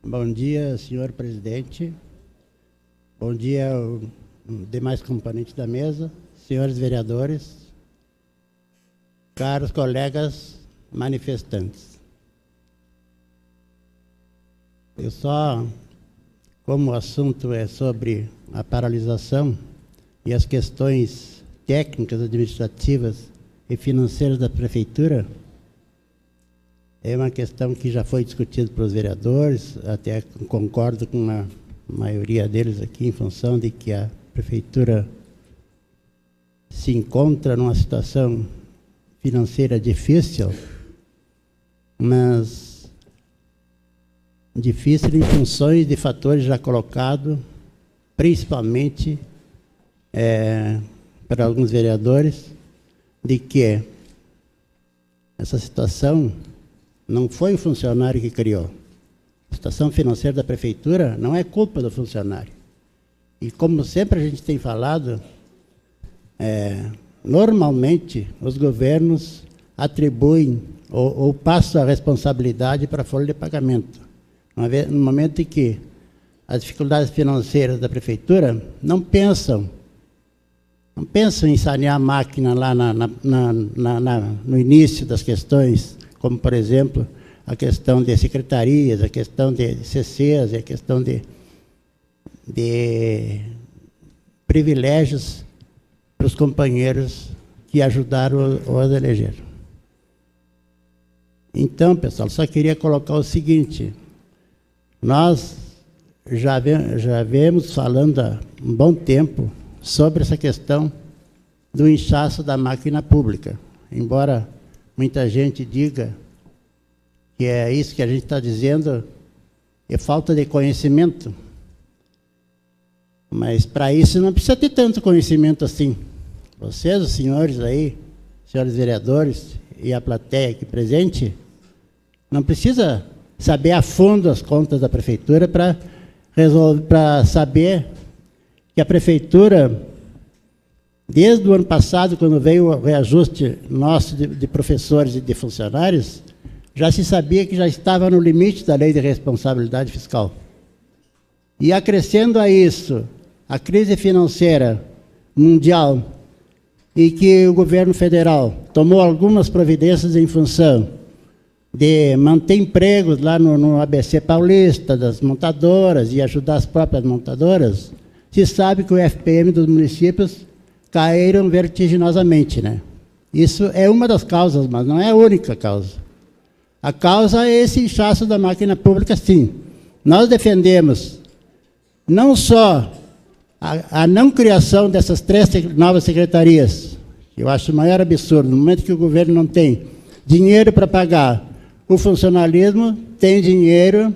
Bom dia, senhor presidente. Bom dia aos demais componentes da mesa, senhores vereadores, caros colegas manifestantes. Eu só, como o assunto é sobre a paralisação e as questões técnicas, administrativas e financeiras da prefeitura, é uma questão que já foi discutida pelos vereadores, até concordo com a maioria deles aqui, em função de que a prefeitura se encontra numa situação financeira difícil, mas difícil em funções de fatores já colocados, principalmente para alguns vereadores, de que essa situação não foi o funcionário que criou. A situação financeira da prefeitura não é culpa do funcionário. E como sempre a gente tem falado, normalmente os governos atribuem ou passam a responsabilidade para a folha de pagamento. No momento em que as dificuldades financeiras da prefeitura não pensam em sanear a máquina lá no início das questões, como, por exemplo, a questão de secretarias, a questão de CCs, a questão de privilégios para os companheiros que ajudaram os eleger. Então, pessoal, só queria colocar o seguinte: nós já vemos falando há um bom tempo sobre essa questão do inchaço da máquina pública, embora muita gente diga que é isso que a gente está dizendo, é falta de conhecimento. Mas para isso não precisa ter tanto conhecimento assim. Vocês, os senhores aí, senhores vereadores e a plateia aqui presente, não precisa saber a fundo as contas da prefeitura para saber que a prefeitura, desde o ano passado, quando veio o reajuste nosso de professores e de funcionários, já se sabia que já estava no limite da lei de responsabilidade fiscal. E acrescendo a isso a crise financeira mundial, e que o governo federal tomou algumas providências em função de manter empregos lá no ABC Paulista, das montadoras, e ajudar as próprias montadoras, se sabe que o FPM dos municípios caíram vertiginosamente, né? Isso é uma das causas, mas não é a única causa. A causa é esse inchaço da máquina pública, sim. Nós defendemos não só a não criação dessas 3 novas secretarias, que eu acho o maior absurdo. No momento que o governo não tem dinheiro para pagar o funcionalismo, tem dinheiro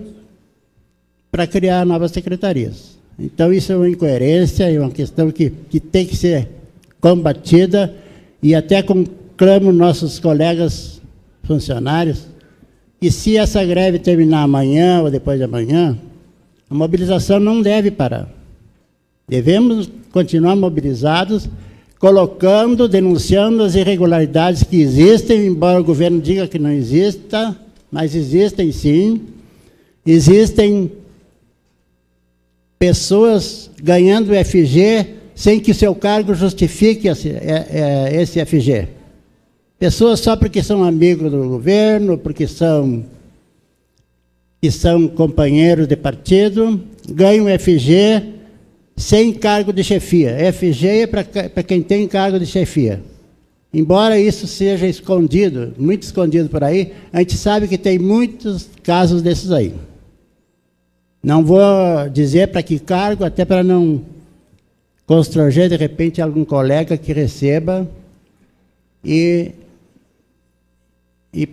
para criar novas secretarias. Então, isso é uma incoerência, é uma questão que tem que ser combatida, e até conclamo nossos colegas funcionários que, se essa greve terminar amanhã ou depois de amanhã, a mobilização não deve parar. Devemos continuar mobilizados, denunciando as irregularidades que existem, embora o governo diga que não exista, mas existem sim. Existem pessoas ganhando FG sem que seu cargo justifique esse FG. Pessoas só porque são amigos do governo, porque são companheiros de partido, ganham FG sem cargo de chefia. FG é para quem tem cargo de chefia. Embora isso seja escondido, muito escondido por aí, a gente sabe que tem muitos casos desses aí. Não vou dizer para que cargo, até para não constranger, de repente, algum colega que receba e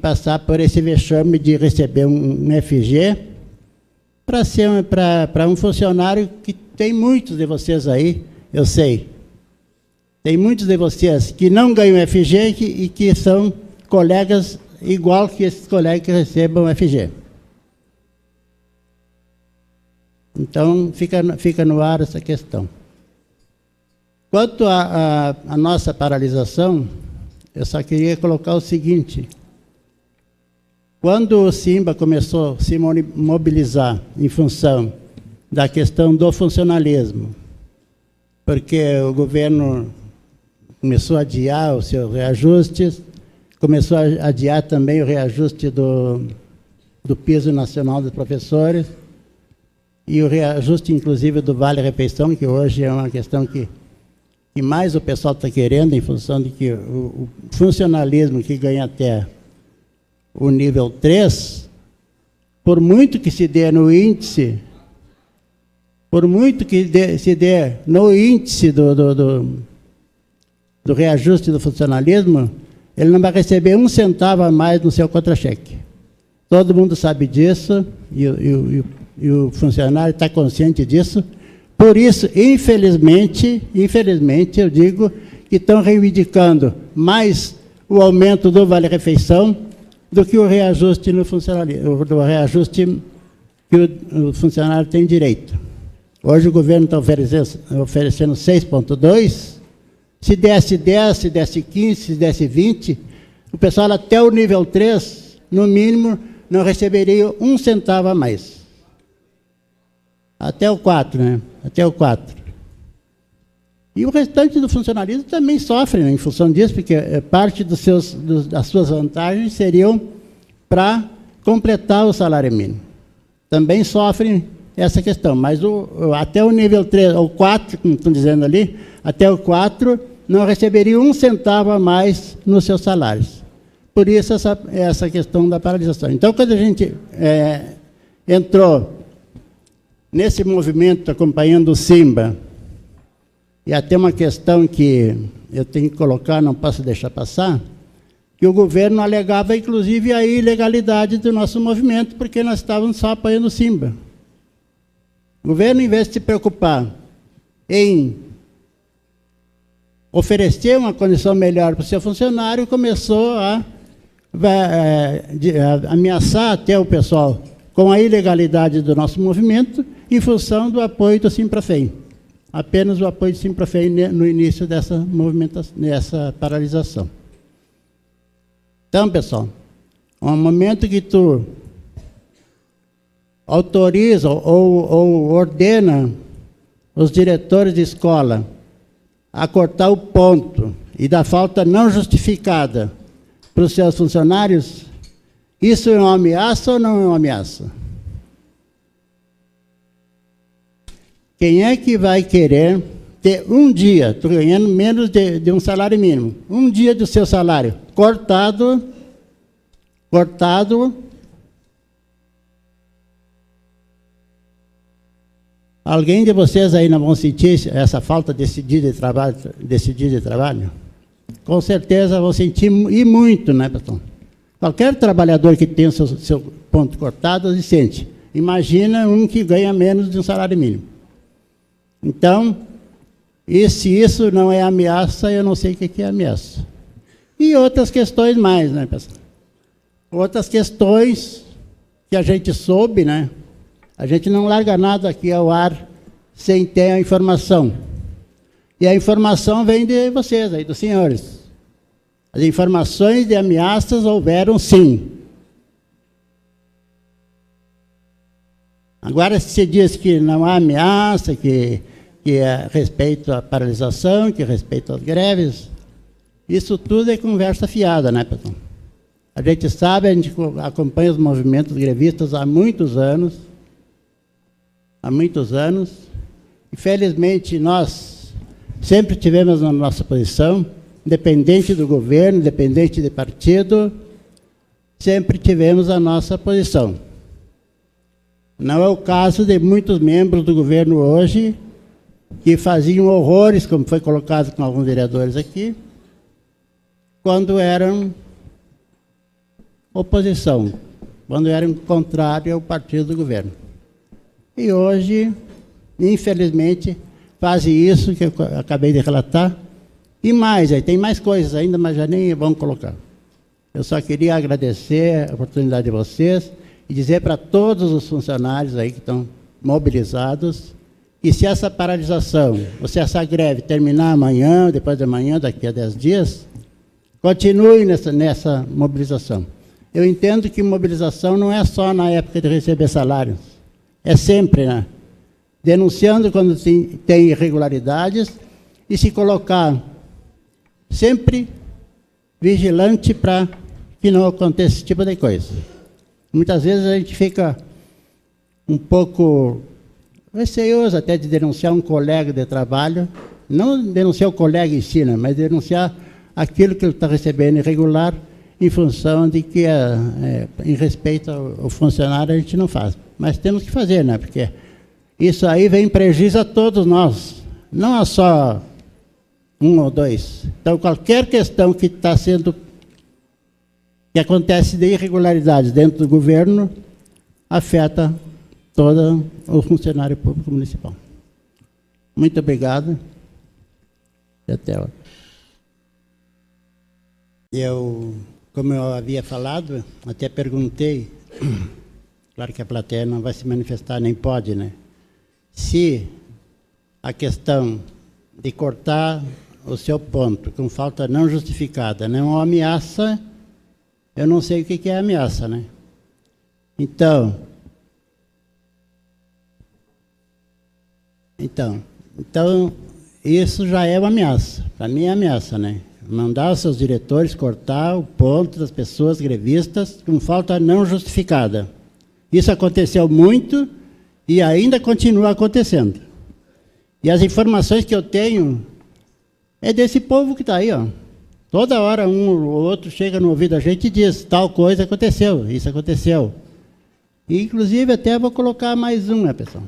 passar por esse vexame de receber um FG para um funcionário que tem muitos de vocês aí, eu sei. Tem muitos de vocês que não ganham FG e que são colegas igual que esses colegas que recebam FG. Então, fica no ar essa questão. Quanto à nossa paralisação, eu só queria colocar o seguinte: Quando o Simba começou a se mobilizar em função da questão do funcionalismo, porque o governo começou a adiar os seus reajustes, começou a adiar também o reajuste do piso nacional dos professores, e o reajuste, inclusive, do vale-refeição, que hoje é uma questão que mais o pessoal está querendo, em função de que o funcionalismo que ganha até o nível 3, por muito que se dê no índice, do reajuste do funcionalismo, ele não vai receber 1 centavo a mais no seu contra-cheque. Todo mundo sabe disso, e o funcionário está consciente disso. Por isso, infelizmente, eu digo que estão reivindicando mais o aumento do vale-refeição do que o reajuste no funcionalismo, do reajuste que o funcionário tem direito. Hoje o governo está oferecendo 6,2. Se desse 10, se desse 15, se desse 20, o pessoal até o nível 3, no mínimo, não receberia 1 centavo a mais. Até o 4, né? Até o 4. E o restante do funcionalismo também sofre, né, em função disso, porque parte das suas vantagens seriam para completar o salário mínimo. Também sofrem essa questão, mas até o nível 3, ou 4, como estão dizendo ali, até o 4, não receberia 1 centavo a mais nos seus salários. Por isso, essa questão da paralisação. Então, quando a gente entrou nesse movimento, acompanhando o Simba, e até uma questão que eu tenho que colocar, não posso deixar passar, que o governo alegava, inclusive, a ilegalidade do nosso movimento, porque nós estávamos só apoiando o Simba. O governo, em vez de se preocupar em oferecer uma condição melhor para o seu funcionário, começou a ameaçar até o pessoal com a ilegalidade do nosso movimento, em função do apoio do Simprafem. Apenas o apoio do Simprafem no início dessa movimentação, dessa paralisação. Então, pessoal, no momento que tu autoriza ou ordena os diretores de escola a cortar o ponto e da falta não justificada para os seus funcionários, isso é uma ameaça ou não é uma ameaça? Quem é que vai querer ter um dia, estou ganhando menos de um salário mínimo, um dia do seu salário cortado, alguém de vocês aí não vão sentir essa falta desse dia de trabalho? Com certeza vão sentir, e muito, né, pessoal? Qualquer trabalhador que tenha o seu ponto cortado, ele sente. Imagina um que ganha menos de um salário mínimo. Então, e se isso não é ameaça, eu não sei o que é ameaça. E outras questões mais, né, pessoal? Outras questões que a gente soube, né? A gente não larga nada aqui ao ar sem ter a informação. E a informação vem de vocês, aí, dos senhores. As informações de ameaças houveram, sim. Agora, se você diz que não há ameaça, que é respeito à paralisação, que é respeito às greves, isso tudo é conversa fiada, né, pessoal? A gente sabe, a gente acompanha os movimentos grevistas há muitos anos, e felizmente nós sempre tivemos na nossa posição, independente do governo, independente de partido, sempre tivemos a nossa posição. Não é o caso de muitos membros do governo hoje que faziam horrores, como foi colocado com alguns vereadores aqui, quando eram oposição, quando eram contrários ao partido do governo. E hoje, infelizmente, fazem isso que eu acabei de relatar, e mais, aí tem mais coisas ainda, mas já nem vamos colocar. Eu só queria agradecer a oportunidade de vocês e dizer para todos os funcionários aí que estão mobilizados, e se essa paralisação, ou se essa greve terminar amanhã, depois de amanhã, daqui a 10 dias, continue nessa mobilização. eu entendo que mobilização não é só na época de receber salários, é sempre, né? Denunciando quando tem irregularidades e se colocar sempre vigilante para que não aconteça esse tipo de coisa. Muitas vezes a gente fica um pouco receoso até de denunciar um colega de trabalho, não denunciar o colega em si, né, mas denunciar aquilo que ele está recebendo irregular em função de que, em respeito ao funcionário, a gente não faz. Mas temos que fazer, né, porque isso aí vem em prejuízo a todos nós, não a só um ou dois. Então, qualquer questão que está sendo, que acontece de irregularidades dentro do governo, afeta todo o funcionário público municipal. Muito obrigado. E até lá. Como eu havia falado, até perguntei, claro que a plateia não vai se manifestar, nem pode, né? Se a questão de cortar o seu ponto com falta não justificada não é uma ameaça, eu não sei o que é ameaça, né? Então, isso já é uma ameaça. Para mim é ameaça, né? Mandar os seus diretores cortar o ponto das pessoas grevistas com falta não justificada. Isso aconteceu muito e ainda continua acontecendo. E as informações que eu tenho é desse povo que está aí, ó. Toda hora um ou outro chega no ouvido da gente e diz, tal coisa aconteceu, isso aconteceu. E, inclusive, até vou colocar mais um, né, pessoal?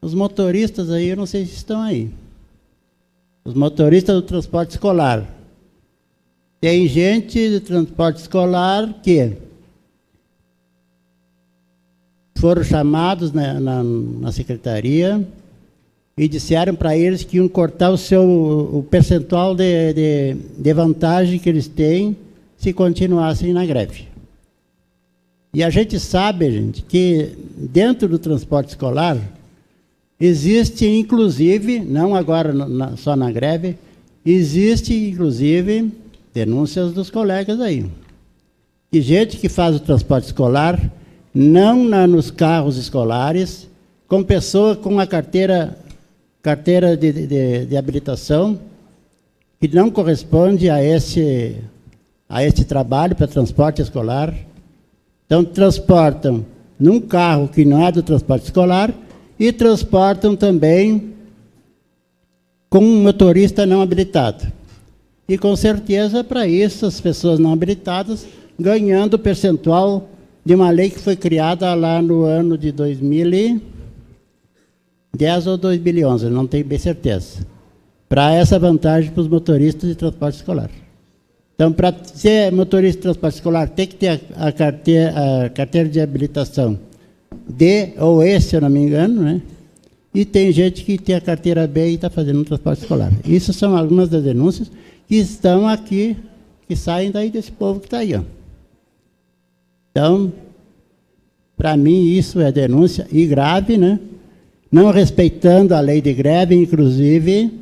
Os motoristas aí, eu não sei se estão aí. Os motoristas do transporte escolar. Tem gente do transporte escolar que foram chamados na secretaria e disseram para eles que iam cortar o percentual de vantagem que eles têm se continuassem na greve. E a gente sabe, gente, que dentro do transporte escolar existe, inclusive, não agora só na greve, existe, inclusive, denúncias dos colegas aí. Que gente que faz o transporte escolar, não nos carros escolares, com pessoa com a carteira de habilitação, que não corresponde a esse trabalho para transporte escolar. Então, transportam num carro que não é do transporte escolar e transportam também com um motorista não habilitado. E, com certeza, para isso, as pessoas não habilitadas ganhando o percentual de uma lei que foi criada lá no ano de 2010 ou 2011, não tenho bem certeza, para essa vantagem para os motoristas de transporte escolar. Então, para ser motorista de transporte escolar, tem que ter a carteira de habilitação D ou E, se eu não me engano, né? E tem gente que tem a carteira B e está fazendo um transporte escolar. Isso são algumas das denúncias que estão aqui, que saem daí desse povo que está aí, ó. Então, para mim, isso é denúncia e grave, né? Não respeitando a lei de greve, inclusive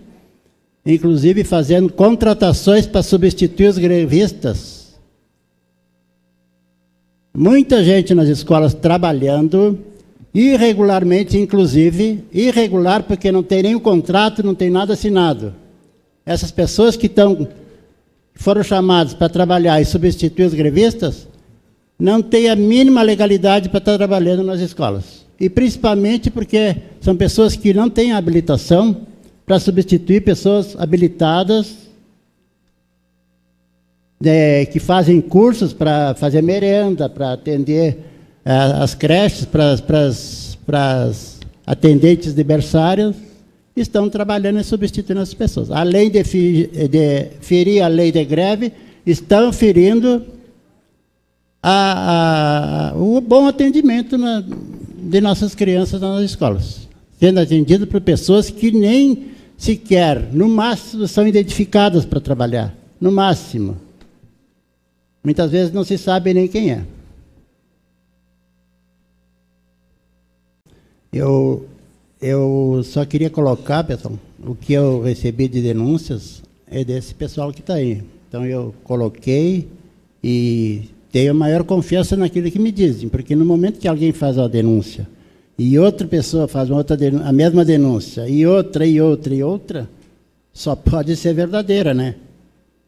fazendo contratações para substituir os grevistas. Muita gente nas escolas trabalhando, irregularmente, inclusive, irregular porque não tem nenhum contrato, não tem nada assinado. Essas pessoas que foram chamadas para trabalhar e substituir os grevistas, não têm a mínima legalidade para estar trabalhando nas escolas. E principalmente porque são pessoas que não têm habilitação para substituir pessoas habilitadas, que fazem cursos para fazer merenda, para atender as creches, para as atendentes de berçários, estão trabalhando e substituindo as pessoas. Além de ferir a lei de greve, estão ferindo o bom atendimento de nossas crianças nas escolas, sendo atendido por pessoas que nem sequer, no máximo, são identificadas para trabalhar, no máximo. Muitas vezes não se sabe nem quem é. Eu só queria colocar, pessoal, o que eu recebi de denúncias é desse pessoal que está aí. Então, eu coloquei e tenho maior confiança naquilo que me dizem, porque no momento que alguém faz uma denúncia e outra pessoa faz a mesma denúncia, e outra, e outra, e outra, só pode ser verdadeira, né?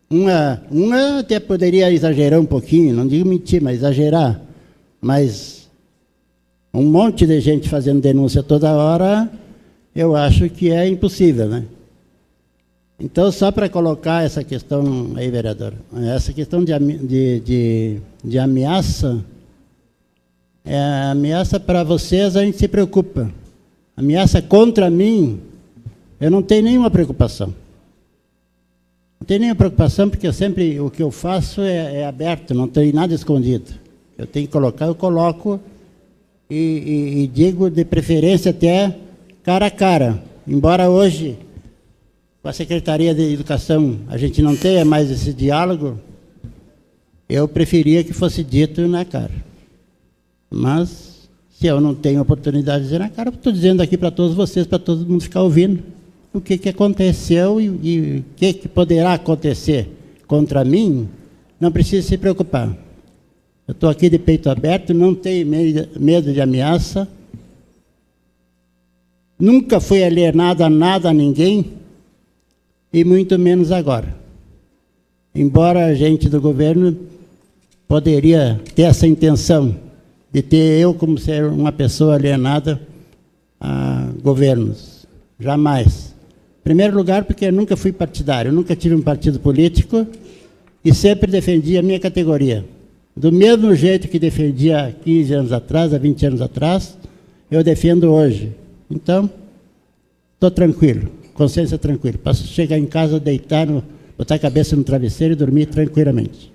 Uma até poderia exagerar um pouquinho, não digo mentir, mas exagerar, mas um monte de gente fazendo denúncia toda hora, eu acho que é impossível, né? Então, só para colocar essa questão aí, vereador, essa questão de ameaça, ameaça para vocês a gente se preocupa. Ameaça contra mim, eu não tenho nenhuma preocupação. Não tenho nenhuma preocupação, porque o que eu faço é aberto, não tem nada escondido. Eu tenho que colocar, eu coloco e digo de preferência até cara a cara. Embora hoje, com a Secretaria de Educação, a gente não tenha mais esse diálogo, eu preferia que fosse dito na cara. Mas, se eu não tenho oportunidade de dizer na cara, eu estou dizendo aqui para todos vocês, para todo mundo ficar ouvindo, o que aconteceu e o que poderá acontecer contra mim, não precisa se preocupar. Eu estou aqui de peito aberto, não tenho medo de ameaça, nunca fui alienado a nada, a ninguém, e muito menos agora. Embora a gente do governo poderia ter essa intenção de ter eu como ser uma pessoa alienada a governos. Jamais. Em primeiro lugar, porque eu nunca fui partidário, eu nunca tive um partido político e sempre defendi a minha categoria. Do mesmo jeito que defendia há 15 anos atrás, há 20 anos atrás, eu defendo hoje. Então, estou tranquilo, consciência tranquila. Posso chegar em casa, deitar, botar a cabeça no travesseiro e dormir tranquilamente.